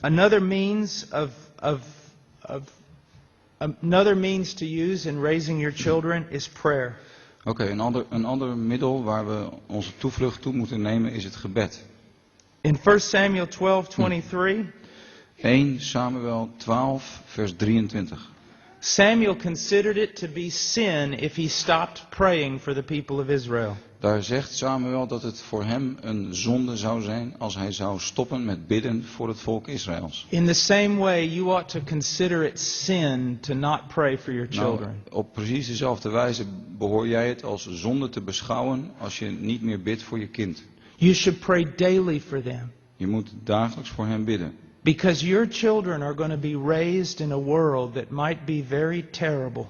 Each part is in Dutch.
gezet. Another means to use in raising your children is prayer. Oké, een ander middel waar we onze toevlucht toe moeten nemen is het gebed. In 1 Samuel 12:23, 1 Samuel 12 vers 23. Samuel considered it to be sin if he stopped praying for the people of Israel. Daar zegt Samuel dat het voor hem een zonde zou zijn als hij zou stoppen met bidden voor het volk Israëls. In the same way, you ought to consider it sin to not pray for your children. Op precies dezelfde wijze behoor jij het als zonde te beschouwen als je niet meer bidt voor je kind. You should pray daily for them. Je moet dagelijks voor hen bidden. Because your children are going to be raised in a world that might be very terrible.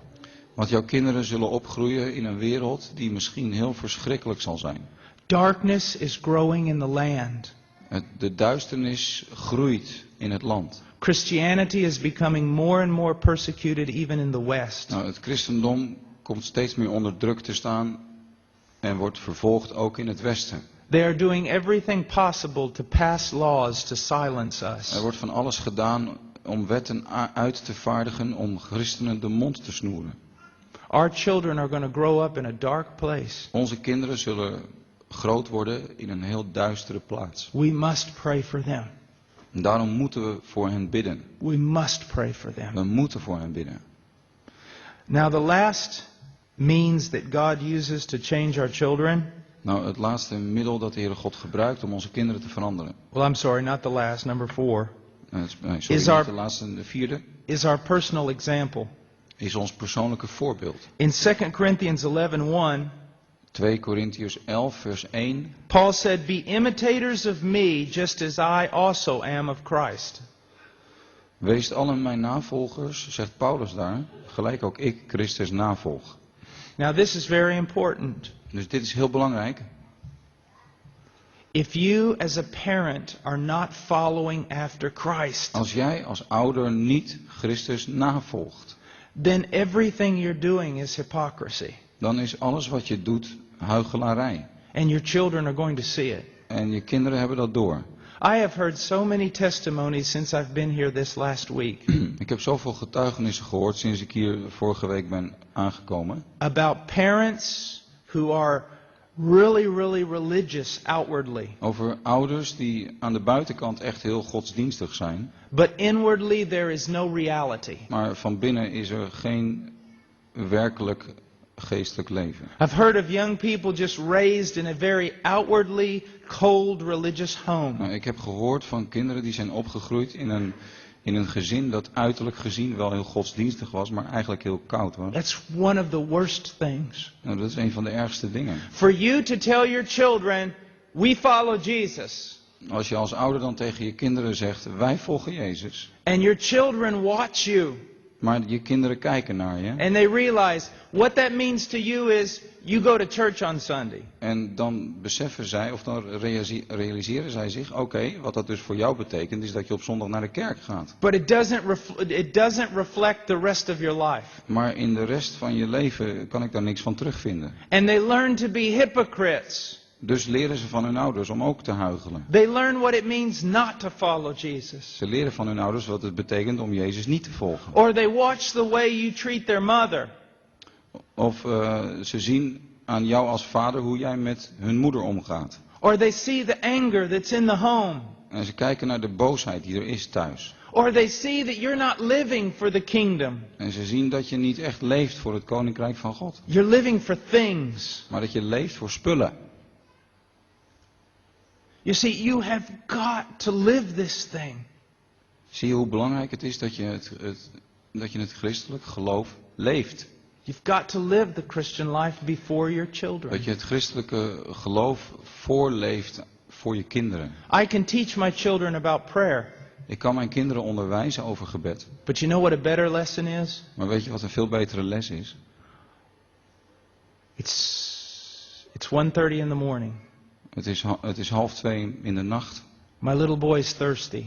Want jouw kinderen zullen opgroeien in een wereld die misschien heel verschrikkelijk zal zijn. Darkness is growing in the land. De duisternis groeit in het land. Christianity is becoming more and more persecuted even in the West. Het christendom komt steeds meer onder druk te staan en wordt vervolgd ook in het Westen. They are doing everything possible to pass laws to silence us. Er wordt van alles gedaan om wetten uit te vaardigen om christenen de mond te snoeren. Our children are going to grow up in a dark place. Onze kinderen zullen groot worden in een heel duistere plaats. We must pray for them. En daarom moeten we voor hen bidden. We must pray for them. We moeten voor hen bidden. Now the last means that God uses to change our children. Nou, het laatste middel dat de Heere God gebruikt om onze kinderen te veranderen. Well, I'm sorry, not the last, number 4. De laatste, de vierde. Is our personal example. Is ons persoonlijke voorbeeld. In 2 Corinthians 11:1, 2 Korintiërs 11 vers 1. Paul said, "Be imitators of me, just as I also am of Christ." Wees allen mijn navolgers, zegt Paulus daar, gelijk ook ik Christus navolg. Now this is very important. Dus dit is heel belangrijk. If you as a parent are not following after Christ, als jij als ouder niet Christus navolgt, then everything you're doing is hypocrisy. Dan is alles wat je doet huichelarij. And your children are going to see it. En je kinderen hebben dat door. I have heard so many testimonies since I've been here this last week. Ik heb zoveel getuigenissen gehoord sinds ik hier vorige week ben aangekomen. About parents who are really religious outwardly. Over ouders die aan de buitenkant echt heel godsdienstig zijn. But inwardly there is no reality. Maar van binnen is er geen werkelijk geestelijk leven. I've heard of young people just raised in a very outwardly cold religious home. Nou, ik heb gehoord van kinderen die zijn opgegroeid in een gezin dat uiterlijk gezien wel heel godsdienstig was, maar eigenlijk heel koud was. That's one of the worst things. Nou, dat is een van de ergste dingen. For you to tell your children, we follow Jesus. Als je als ouder dan tegen je kinderen zegt, wij volgen Jezus. And your children watch you. Maar je kinderen kijken naar je. And they realize what that means to you is you go to church on Sunday. En dan beseffen zij, of dan realiseren zij zich, oké, wat dat dus voor jou betekent, is dat je op zondag naar de kerk gaat. But it doesn't reflect the rest of your life. Maar in de rest van je leven kan ik daar niks van terugvinden. And they learn to be hypocrites. Dus leren ze van hun ouders om ook te huichelen. They learn what it means not to follow Jesus. Ze leren van hun ouders wat het betekent om Jezus niet te volgen. Or they watch the way you treat their mother. Of ze zien aan jou als vader hoe jij met hun moeder omgaat. Or they see the anger that's in the home. En ze kijken naar de boosheid die er is thuis. Or they see that you're not living for the kingdom. En ze zien dat je niet echt leeft voor het koninkrijk van God. You're living for things. Maar dat je leeft voor spullen. You see, you have got to live this thing. Zie je hoe belangrijk het is dat je het christelijk geloof leeft? You've got to live the Christian life before your children. Dat je het christelijke geloof voorleeft voor je kinderen. I can teach my children about prayer. Ik kan mijn kinderen onderwijzen over gebed. But you know what a better lesson is? Maar weet je wat een veel betere les is? It's 1:30 in the morning. Het is 1:30 in de nacht. My little boy is thirsty.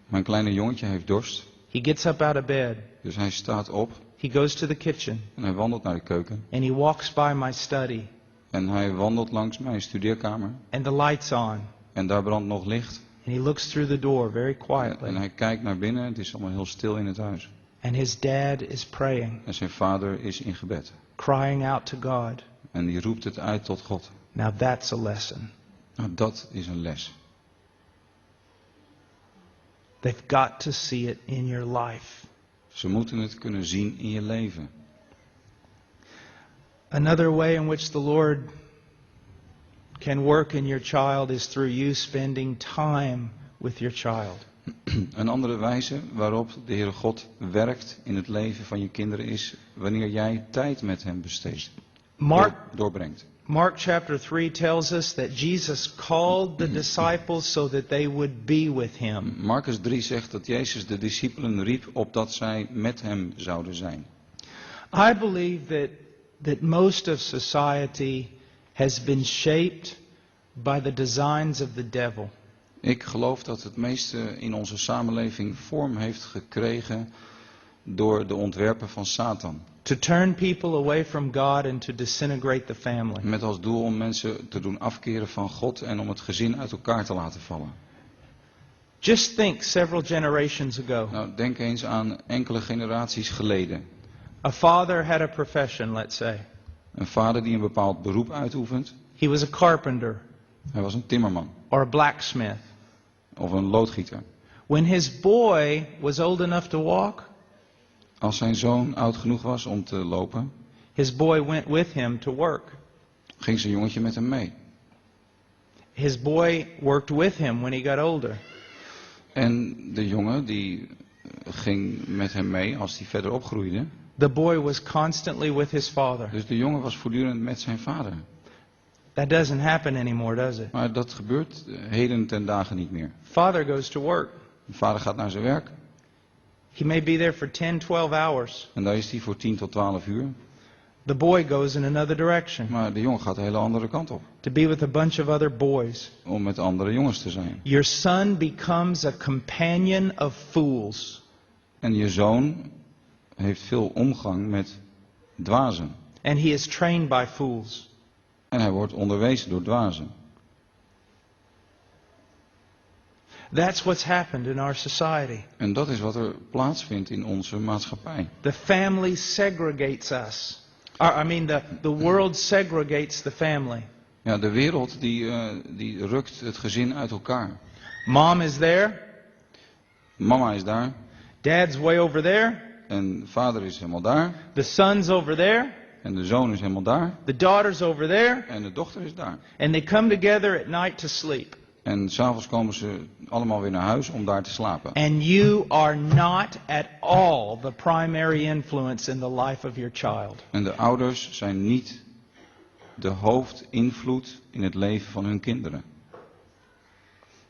Mijn kleine jongetje heeft dorst. He gets up out of bed. Dus hij staat op. He goes to the kitchen. En hij wandelt naar de keuken. And he walks by my study. En hij wandelt langs mijn studeerkamer. And the light's on. En daar brandt nog licht. And he looks through the door very En quietly. hij kijkt naar binnen, het is allemaal heel stil in het huis. And his dad is praying, En zijn vader is in gebed. crying out to God. En die roept het uit tot God. Now that's a lesson. Nou, dat is een les. They've got to see it in your life. Ze moeten het kunnen zien in je leven. Another way in which the Lord can work in your child is through you spending time with your child. Een andere wijze waarop de Heere God werkt in het leven van je kinderen is wanneer jij tijd met hem besteedt, doorbrengt. Mark chapter 3 tells us that Jesus called the disciples so that they would be with him. Marcus 3 zegt dat Jezus de discipelen riep opdat zij met hem zouden zijn. I believe that most of society has been shaped by the designs of the devil. Ik geloof dat het meeste in onze samenleving vorm heeft gekregen door de ontwerpen van Satan. To turn people away from God and to disintegrate the family. Met als doel om mensen te doen afkeren van God en om het gezin uit elkaar te laten vallen. Just think several generations ago. Nou, denk eens aan enkele generaties geleden. A father had a profession, let's say. Een vader die een bepaald beroep uitoefent. He was a carpenter. Hij was een timmerman. Or a blacksmith. Of een loodgieter. When his boy was old enough to walk, Als zijn zoon oud genoeg was om te lopen, his boy went with him to work. ging zijn jongetje met hem mee. His boy worked with him when he got older. En de jongen die ging met hem mee als hij verder opgroeide. The boy was constantly with his father. Dus de jongen was voortdurend met zijn vader. That doesn't happen anymore, does it? Maar dat gebeurt heden ten dagen niet meer. Father goes to work. De vader gaat naar zijn werk. He may be there for 10, 12 hours. En daar is hij voor 10 tot 12 uur. The boy goes in another direction Maar de jongen gaat een hele andere kant op. to be with a bunch of other boys. Om met andere jongens te zijn. Your son becomes a companion of fools. En je zoon heeft veel omgang met dwazen. And he is trained by fools. En hij wordt onderwezen door dwazen. That's what's happened in our society. En dat is wat er plaatsvindt in onze maatschappij. The family segregates us. The world segregates the family. Ja, de wereld die rukt het gezin uit elkaar. Mom is there. Mama is daar. Dad's way over there. En vader is helemaal daar. The son's over there. En de zoon is helemaal daar. The daughter's over there. En de dochter is daar. And they come together at night to sleep. En s'avonds komen ze allemaal weer naar huis om daar te slapen. And you are not at all the primary influence in the life of your child. En de ouders zijn niet de hoofdinvloed in het leven van hun kinderen.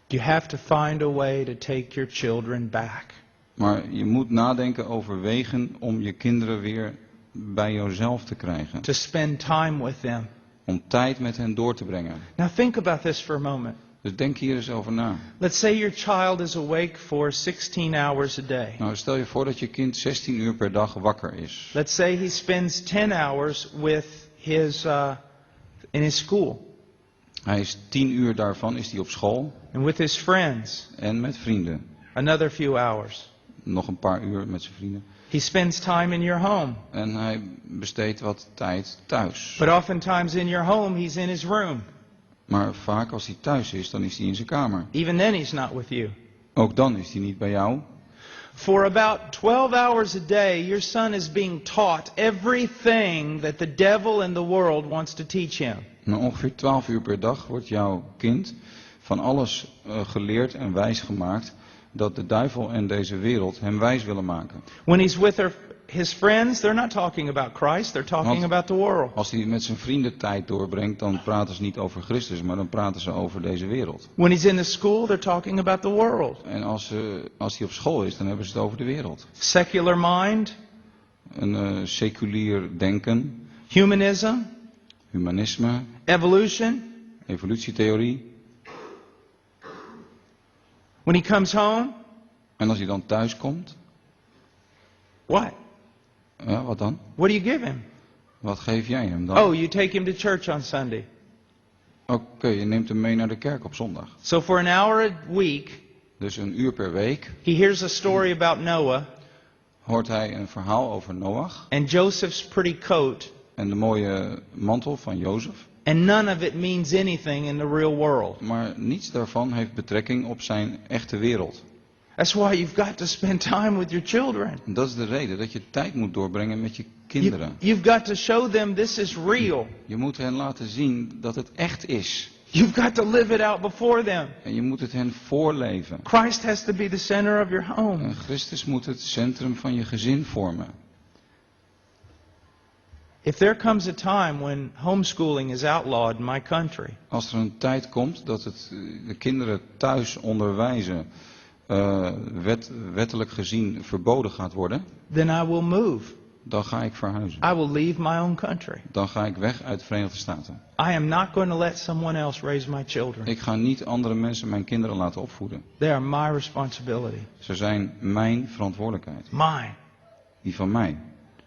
You have to find a way to take your children back. Maar je moet nadenken over wegen om je kinderen weer bij jezelf te krijgen. To spend time with them. Om tijd met hen door te brengen. Now think about this for a moment. Dus denk hier eens over na. Let's say your child is awake for 16 hours a day. Nou, stel je voor dat je kind 16 uur per dag wakker is. Let's say he spends 10 hours in his school. Hij is 10 uur daarvan is hij op school. And with his friends. En met vrienden. Another few hours. Nog een paar uur met zijn vrienden. He spends time in your home. En hij besteedt wat tijd thuis. But oftentimes in your home he's in his room. Maar vaak als hij thuis is, dan is hij in zijn kamer. Even then he's not with you. Ook dan is hij niet bij jou. For about 12 hours a day, your son is being taught everything that the devil and the world wants to teach him. Nou, ongeveer 12 uur per dag wordt jouw kind van alles geleerd en wijsgemaakt dat de duivel en deze wereld hem wijs willen maken. When he's with his friends, they're not talking about Christ, they're talking about the world. Als hij met zijn vrienden tijd doorbrengt, dan praten ze niet over Christus, maar dan praten ze over deze wereld. When he's in the school, they're talking about the world. En als hij op school is, dan hebben ze het over de wereld. Secular mind. Een seculier denken. Humanism. Humanisme. Evolution. Evolutietheorie. When he comes home. En als hij dan thuis komt. What? Ja, wat dan? What do you give him? Wat geef jij hem dan? Oh, you take him to church on Sunday. Oké, je neemt hem mee naar de kerk op zondag. So for an hour a week, Dus 1 uur per week he hears a story about Noah hoort hij een verhaal over Noach and Joseph's pretty coat, en de mooie mantel van Jozef. and none of it means anything in the real world. Maar niets daarvan heeft betrekking op zijn echte wereld. That's why you've got to spend time with your children. En dat is de reden dat je tijd moet doorbrengen met je kinderen. You've got to show them this is real. Je moet hen laten zien dat het echt is. You've got to live it out before them. En je moet het hen voorleven. Christ has to be the center of your home. En Christus moet het centrum van je gezin vormen. If there comes a time when homeschooling is outlawed in my country, Als er een tijd komt dat de kinderen thuis onderwijzen wettelijk gezien verboden gaat worden, then I will move. dan ga ik verhuizen. I will leave my own country. Dan ga ik weg uit de Verenigde Staten. I am not going to let someone else raise my children. Ik ga niet andere mensen mijn kinderen laten opvoeden. They are my responsibility. Ze zijn mijn verantwoordelijkheid. Mine. Die van mij.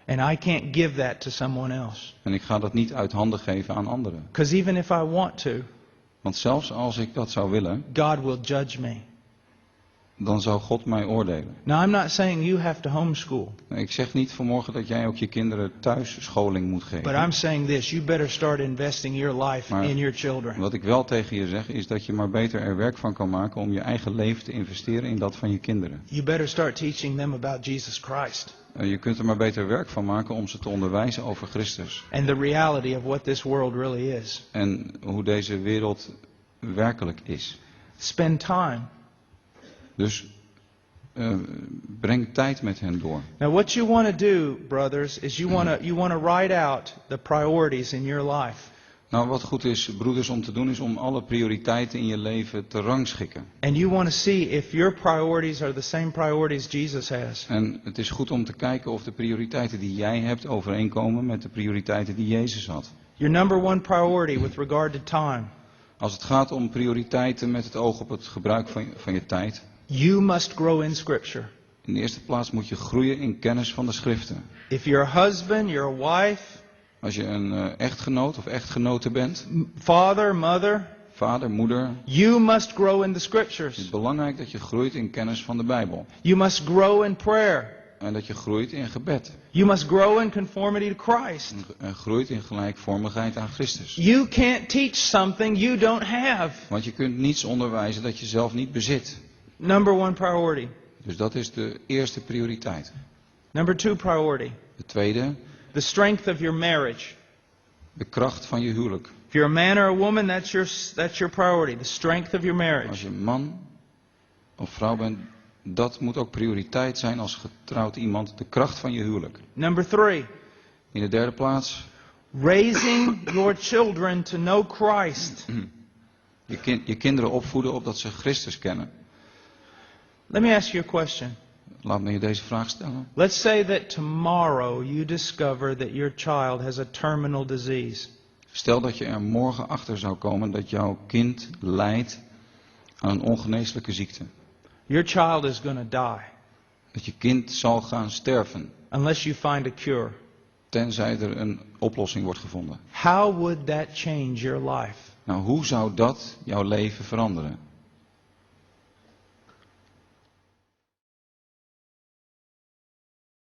And I can't give that to someone else. En ik ga dat niet uit handen geven aan anderen. Because even if I want to, Want zelfs als ik dat zou willen, God will judge me. dan zou God mij oordelen. Now, I'm not saying you have to homeschool. Ik zeg niet vanmorgen dat jij ook je kinderen thuis scholing moet But I'm geven. saying this, you better start investing your life Maar in your children. Wat ik wel tegen je zeg is dat je maar beter er werk van kan maken om je eigen leven te investeren in dat van je kinderen. You better start teaching them about Jesus Christ. Je kunt er maar beter werk van maken om ze te onderwijzen over Christus. And the reality of what this world really is. En hoe deze wereld werkelijk is. Spend time. Dus breng tijd met hen door. Now what you want to do, brothers, is you want to write out the priorities in your life. Nou, wat goed is, broeders, om te doen is om alle prioriteiten in je leven te rangschikken. And you want to see if your priorities are the same priorities Jesus has. En het is goed om te kijken of de prioriteiten die jij hebt overeenkomen met de prioriteiten die Jezus had. Your number one priority with regard to time. Als het gaat om prioriteiten met het oog op het gebruik van je tijd. You must grow in Scripture. In de eerste plaats moet je groeien in kennis van de schriften. If you're a husband, you're a wife, Als je een echtgenoot of echtgenote bent, father, mother, vader, moeder, you must grow in the is Scriptures. het belangrijk dat je groeit in kennis van de Bijbel. You must grow in prayer. En dat je groeit in gebed. You must grow in conformity to Christ. En groeit in gelijkvormigheid aan Christus. You can't teach something you don't have. Want je kunt niets onderwijzen dat je zelf niet bezit. Number one priority. Dus dat is de eerste prioriteit. Number two priority. De tweede, The strength of your marriage. de kracht van je huwelijk. If you're a man or a woman, that's your priority. The strength of your Als marriage. je man of vrouw bent, dat moet ook prioriteit zijn als getrouwd iemand. De kracht van je huwelijk. Number three. In de derde plaats, Raising your children to know Christ. je kinderen opvoeden opdat ze Christus kennen. Let me ask you a question. Laat me je deze vraag stellen. Let's say that tomorrow you discover that your child has a terminal disease. Stel dat je er morgen achter zou komen dat jouw kind lijdt aan een ongeneeslijke ziekte. Your child is going to die Dat je kind zal gaan sterven, unless you find a cure. tenzij er een oplossing wordt gevonden. How would that change your life? Nou, hoe zou dat jouw leven veranderen?